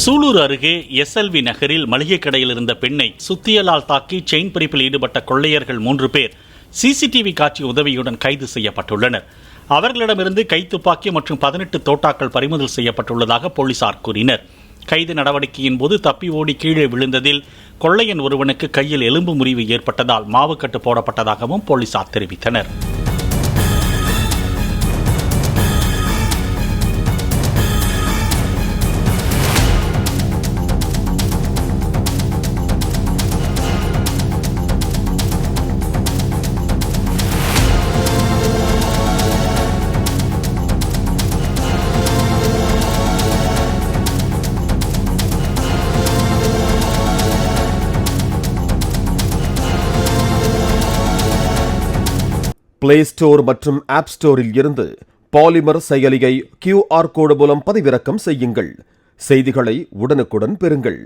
சூலூர் அருகே எஸ்எல்வி நகரில் மளிகை கடையில் இருந்த பெண்ணை சுத்தியலால் தாக்கி செயின் பறிப்பில் ஈடுபட்ட கொள்ளையர்கள் 3 பேர் சிசிடிவி காட்சி உதவியுடன் கைது செய்யப்பட்டுள்ளனர். அவர்களிடமிருந்து கைத்துப்பாக்கி மற்றும் 18 தோட்டாக்கள் பறிமுதல் செய்யப்பட்டுள்ளதாக போலீசார் கூறினர். கைது நடவடிக்கையின் போது தப்பி ஓடி கீழே விழுந்ததில் கொள்ளையன் ஒருவனுக்கு கையில் எலும்பு முறிவு ஏற்பட்டதால் மாவுக்கட்டு போடப்பட்டதாகவும் போலீசார் தெரிவித்தனர். பிளே ஸ்டோர் மற்றும் ஆப் ஸ்டோரில் இருந்து பாலிமர் செயலியை QR கோடு மூலம் பதிவிறக்கம் செய்யுங்கள். செய்திகளை உடனுக்குடன் பெறுங்கள்.